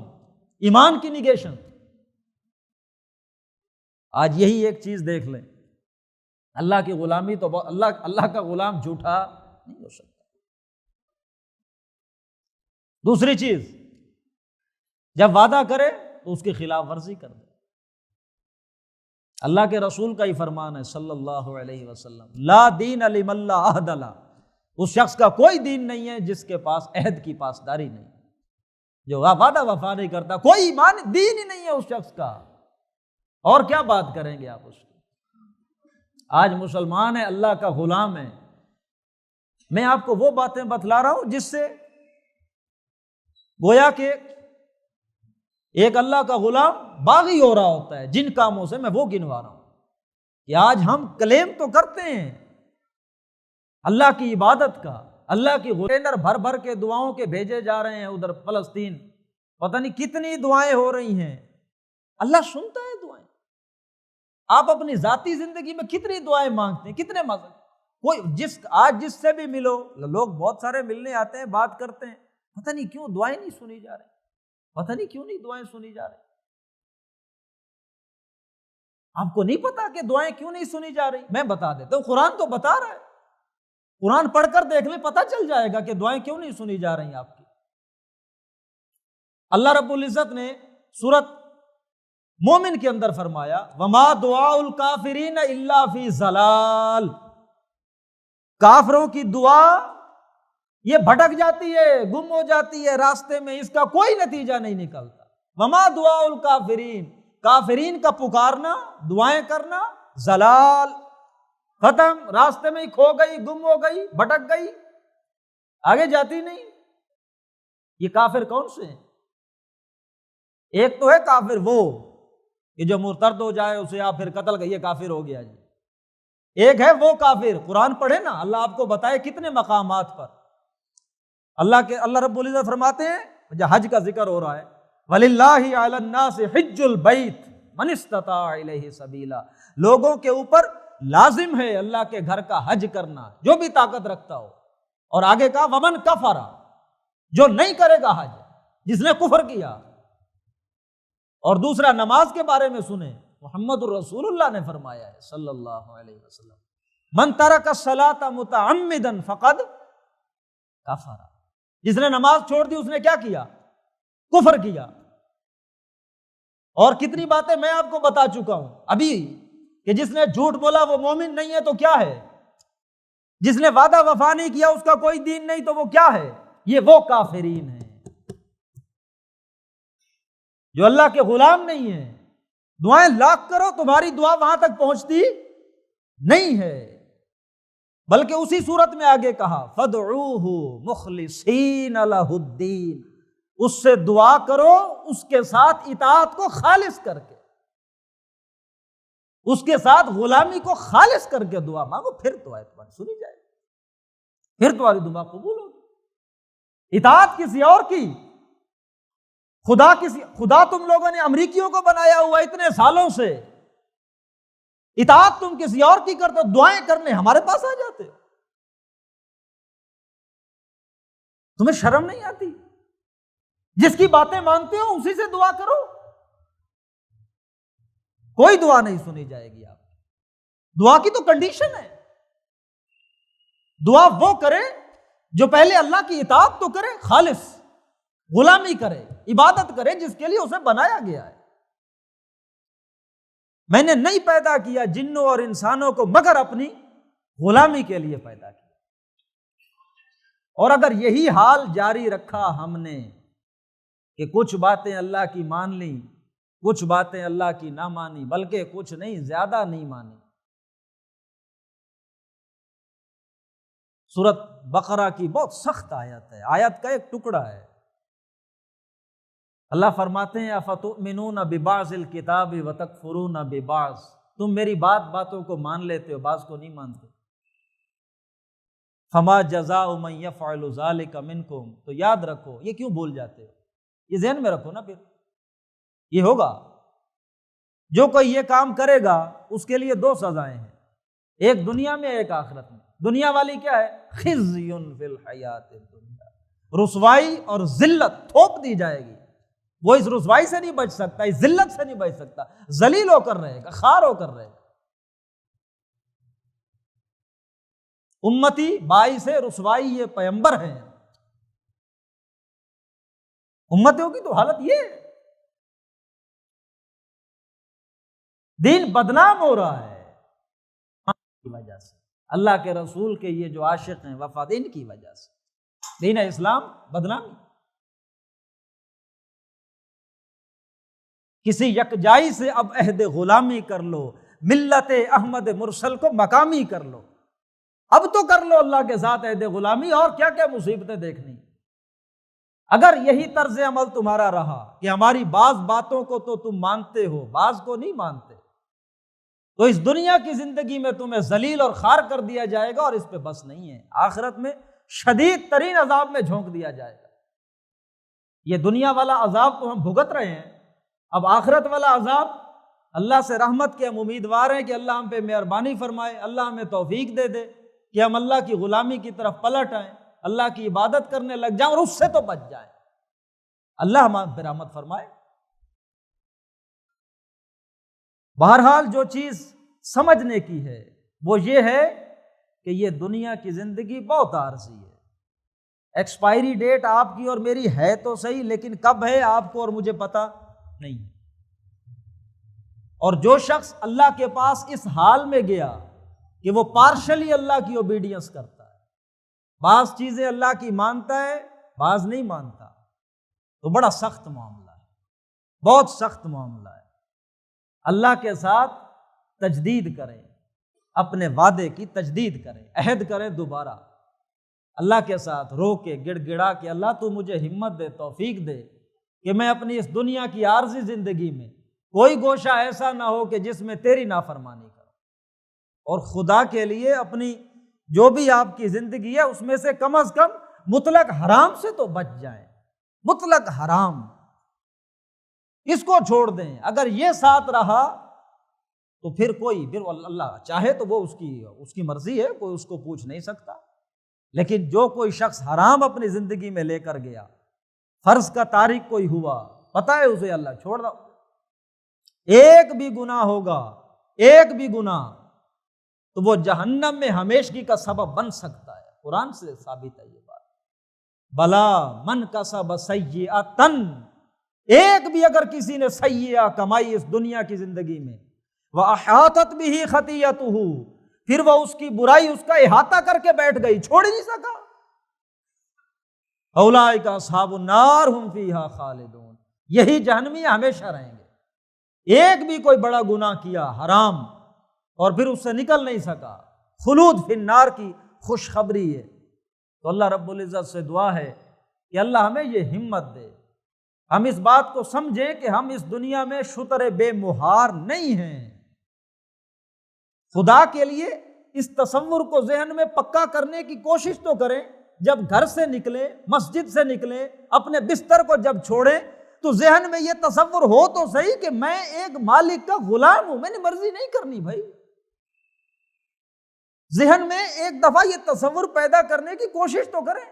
ایمان کی نیگیشن۔ آج یہی ایک چیز دیکھ لیں، اللہ کی غلامی تو اللہ کا غلام جھوٹا نہیں ہو سکتا۔ دوسری چیز، جب وعدہ کرے تو اس کی خلاف ورزی کر دے۔ اللہ کے رسول کا ہی فرمان ہے صلی اللہ علیہ وسلم، لا دین لمن لا عہد لہ، اس شخص کا کوئی دین نہیں ہے جس کے پاس عہد کی پاسداری نہیں، جو وعدہ وفا نہیں کرتا، کوئی ایمان دین ہی نہیں ہے اس شخص کا، اور کیا بات کریں گے آپ اس کی۔ آج مسلمان ہے، اللہ کا غلام ہے، میں آپ کو وہ باتیں بتلا رہا ہوں جس سے گویا کہ ایک اللہ کا غلام باغی ہو رہا ہوتا ہے، جن کاموں سے میں وہ گنوا رہا ہوں کہ آج ہم کلیم تو کرتے ہیں اللہ کی عبادت کا، اللہ کی غلینر بھر بھر کے دعاؤں کے بھیجے جا رہے ہیں ادھر فلسطین، پتہ نہیں کتنی دعائیں ہو رہی ہیں، اللہ سنتا ہے دعائیں۔ آپ اپنی ذاتی زندگی میں کتنی دعائیں مانگتے ہیں، کتنے کوئی جس سے بھی ملو، لوگ بہت سارے ملنے آتے ہیں، بات کرتے ہیں، پتہ نہیں کیوں دعائیں نہیں سنی جا رہی، پتہ نہیں کیوں نہیں دعائیں سنی جا رہی۔ آپ کو نہیں پتا کہ دعائیں کیوں نہیں سنی جا رہی؟ میں بتا دیتا ہوں، قرآن تو بتا رہا ہے، قرآن پڑھ کر دیکھ لیں، پتہ چل جائے گا کہ دعائیں کیوں نہیں سنی جا رہی آپ کی۔ اللہ رب العزت نے سورۃ مومن کے اندر فرمایا وما دعاء الکافرین الا فی ضلال، کافروں کی دعا یہ بھٹک جاتی ہے، گم ہو جاتی ہے راستے میں، اس کا کوئی نتیجہ نہیں نکلتا۔ وما دعاء الکافرین، کافرین کا پکارنا، دعائیں کرنا، ضلال، ختم، راستے میں ہی کھو گئی، گم ہو گئی، بھٹک گئی، آگے جاتی نہیں۔ یہ کافر کون سے ہیں؟ ایک تو ہے کافر وہ کہ جو مرتد ہو جائے اسے آپ پھر قتل کر یہ کافر ہو گیا جی۔ ایک ہے وہ کافر، قرآن پڑھے نا، اللہ آپ کو بتائے کتنے مقامات پر اللہ رب العزت فرماتے ہیں، جب حج کا ذکر ہو رہا ہے وَلِلَّهِ عَلَى النَّاسِ حِجُّ الْبَيْتِ مَنِ اسْتَطَاعَ إِلَيْهِ سَبِيلًا، لوگوں کے اوپر لازم ہے اللہ کے گھر کا حج کرنا، جو بھی طاقت رکھتا ہو۔ اور آگے کہا وَمَنْ كَفَرَ، جو نہیں کرے گا حج، جس نے کفر کیا۔ اور دوسرا نماز کے بارے میں سنیں، محمد الرسول اللہ نے فرمایا ہے صلی اللہ علیہ وسلم من ترک الصلاۃ متعمدا فقد کفر، جس نے نماز چھوڑ دی اس نے کیا کیا؟ کفر کیا۔ اور کتنی باتیں میں آپ کو بتا چکا ہوں ابھی کہ جس نے جھوٹ بولا وہ مومن نہیں ہے تو کیا ہے، جس نے وعدہ وفا نہیں کیا اس کا کوئی دین نہیں تو وہ کیا ہے؟ یہ وہ کافرین ہیں جو اللہ کے غلام نہیں ہیں۔ دعائیں لاکھ کرو، تمہاری دعا وہاں تک پہنچتی نہیں ہے، بلکہ اسی صورت میں آگے کہا فَادْعُوهُ مُخْلِصِينَ لَهُ الدِّينَ، اس سے دعا کرو اس کے ساتھ اطاعت کو خالص کر کے، اس کے ساتھ غلامی کو خالص کر کے دعا مانگو، پھر تو تمہاری سنی جائے گی، پھر تمہاری دعا قبول ہوگی۔ اطاعت کسی اور کی، خدا تم لوگوں نے امریکیوں کو بنایا ہوا اتنے سالوں سے، اطاعت تم کسی اور کی کرتے ہو، دعائیں کرنے ہمارے پاس آ جاتے ہو، تمہیں شرم نہیں آتی؟ جس کی باتیں مانتے ہو اسی سے دعا کرو، کوئی دعا نہیں سنی جائے گی آپ کی۔ دعا کی تو کنڈیشن ہے، دعا وہ کرے جو پہلے اللہ کی اطاعت تو کرے، خالص غلامی کرے، عبادت کرے جس کے لیے اسے بنایا گیا ہے۔ میں نے نہیں پیدا کیا جنوں اور انسانوں کو مگر اپنی غلامی کے لیے پیدا کیا۔ اور اگر یہی حال جاری رکھا ہم نے کہ کچھ باتیں اللہ کی مان لیں، کچھ باتیں اللہ کی نہ مانی، بلکہ کچھ نہیں زیادہ نہیں مانی۔ سورۃ بقرہ کی بہت سخت آیت ہے، آیت کا ایک ٹکڑا ہے۔ اللہ فرماتے ہیں افتؤمنون ببعض الکتاب وتکفرون ببعض، تم میری باتوں کو مان لیتے ہو، بعض کو نہیں مانتے۔ فما جزاء من یفعل ذلک منکم، تو یاد رکھو، یہ کیوں بھول جاتے ہو، یہ ذہن میں رکھو نا، پھر یہ ہوگا جو کوئی یہ کام کرے گا اس کے لیے دو سزائیں ہیں، ایک دنیا میں ایک آخرت میں۔ دنیا والی کیا ہے؟ خزی فی الحیات الدنیا، رسوائی اور ذلت تھوپ دی جائے گی، وہ اس رسوائی سے نہیں بچ سکتا، اس ذلت سے نہیں بچ سکتا، ذلیل ہو کر رہے گا، خوار ہو کر رہے گا۔ امتی باعث رسوائی یہ پیغمبر ہیں، امتوں کی تو حالت یہ ہے، دین بدنام ہو رہا ہے کی وجہ سے، اللہ کے رسول کے یہ جو عاشق ہیں وفاد، ان کی وجہ سے دین اسلام بدنامی۔ کسی یکجائی سے اب عہد غلامی کر لو، ملت احمد مرسل کو مقامی کر لو، اب تو کر لو اللہ کے ساتھ عہد غلامی، اور کیا کیا مصیبتیں دیکھنی۔ اگر یہی طرز عمل تمہارا رہا کہ ہماری بعض باتوں کو تو تم مانتے ہو، بعض کو نہیں مانتے، تو اس دنیا کی زندگی میں تمہیں ذلیل اور خوار کر دیا جائے گا، اور اس پہ بس نہیں ہے، آخرت میں شدید ترین عذاب میں جھونک دیا جائے گا۔ یہ دنیا والا عذاب تو ہم بھگت رہے ہیں، اب آخرت والا عذاب، اللہ سے رحمت کے ہم امیدوار ہیں کہ اللہ ہم پہ مہربانی فرمائے، اللہ ہمیں توفیق دے دے کہ ہم اللہ کی غلامی کی طرف پلٹ آئیں، اللہ کی عبادت کرنے لگ جائیں، اور اس سے تو بچ جائیں، اللہ ہم پہ رحمت فرمائے۔ بہرحال جو چیز سمجھنے کی ہے وہ یہ ہے کہ یہ دنیا کی زندگی بہت عارضی ہے، ایکسپائری ڈیٹ آپ کی اور میری ہے تو صحیح، لیکن کب ہے آپ کو اور مجھے پتہ نہیں۔ اور جو شخص اللہ کے پاس اس حال میں گیا کہ وہ پارشلی اللہ کی اوبیڈینس کرتا ہے، بعض چیزیں اللہ کی مانتا ہے، بعض نہیں مانتا، تو بڑا سخت معاملہ ہے، بہت سخت معاملہ ہے۔ اللہ کے ساتھ تجدید کریں، اپنے وعدے کی تجدید کریں، عہد کریں دوبارہ، اللہ کے ساتھ رو کے گڑ گڑا کے اللہ تو مجھے ہمت دے، توفیق دے کہ میں اپنی اس دنیا کی عارضی زندگی میں کوئی گوشہ ایسا نہ ہو کہ جس میں تیری نافرمانی کروں، اور خدا کے لیے اپنی جو بھی آپ کی زندگی ہے اس میں سے کم از کم مطلق حرام سے تو بچ جائیں، مطلق حرام اس کو چھوڑ دیں۔ اگر یہ ساتھ رہا تو پھر اللہ چاہے تو وہ اس کی مرضی ہے، کوئی اس کو پوچھ نہیں سکتا، لیکن جو کوئی شخص حرام اپنی زندگی میں لے کر گیا، فرض کا تارک کوئی ہوا، پتہ ہے اسے اللہ چھوڑ رہا، ایک بھی گناہ ہوگا، ایک بھی گناہ تو وہ جہنم میں ہمیشگی کا سبب بن سکتا ہے، قرآن سے ثابت ہے یہ بات۔ بلا من کسب سیئۃ، ایک بھی اگر کسی نے سیئہ کمائی اس دنیا کی زندگی میں، وَأَحَاطَتْ بِهِ خَطِيئَتُهُ، پھر وہ اس کی برائی اس کا احاطہ کر کے بیٹھ گئی، چھوڑ ہی نہیں سکا، اولئک اصحاب النار هم فیہا خالدون، یہی جہنمی ہمیشہ رہیں گے۔ ایک بھی کوئی بڑا گناہ کیا حرام اور پھر اس سے نکل نہیں سکا، خلود فی النار کی خوشخبری ہے۔ تو اللہ رب العزت سے دعا ہے کہ اللہ ہمیں یہ ہمت دے، ہم اس بات کو سمجھیں کہ ہم اس دنیا میں شتر بے مہار نہیں ہیں۔ خدا کے لیے اس تصور کو ذہن میں پکا کرنے کی کوشش تو کریں، جب گھر سے نکلیں، مسجد سے نکلیں، اپنے بستر کو جب چھوڑیں تو ذہن میں یہ تصور ہو تو صحیح کہ میں ایک مالک کا غلام ہوں، میں نے مرضی نہیں کرنی بھائی۔ ذہن میں ایک دفعہ یہ تصور پیدا کرنے کی کوشش تو کریں،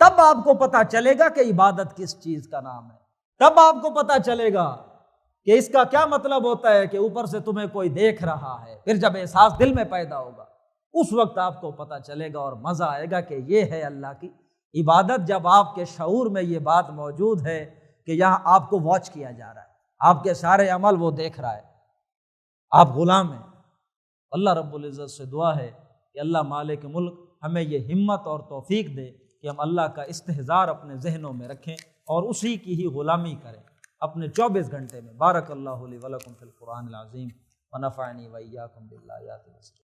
تب آپ کو پتا چلے گا کہ عبادت کس چیز کا نام ہے، تب آپ کو پتا چلے گا کہ اس کا کیا مطلب ہوتا ہے کہ اوپر سے تمہیں کوئی دیکھ رہا ہے۔ پھر جب احساس دل میں پیدا ہوگا اس وقت آپ کو پتا چلے گا اور مزہ آئے گا کہ یہ ہے اللہ کی عبادت، جب آپ کے شعور میں یہ بات موجود ہے کہ یہاں آپ کو واچ کیا جا رہا ہے، آپ کے سارے عمل وہ دیکھ رہا ہے، آپ غلام ہیں۔ اللہ رب العزت سے دعا ہے کہ اللہ مالک ملک ہمیں یہ ہمت اور توفیق دے کہ ہم اللہ کا استحضار اپنے ذہنوں میں رکھیں اور اسی کی ہی غلامی کریں اپنے 24 گھنٹے میں۔ بارک اللہ لی ولکم فی القرآن العظیم ونفعنی وإیاکم بالآیات والذکر۔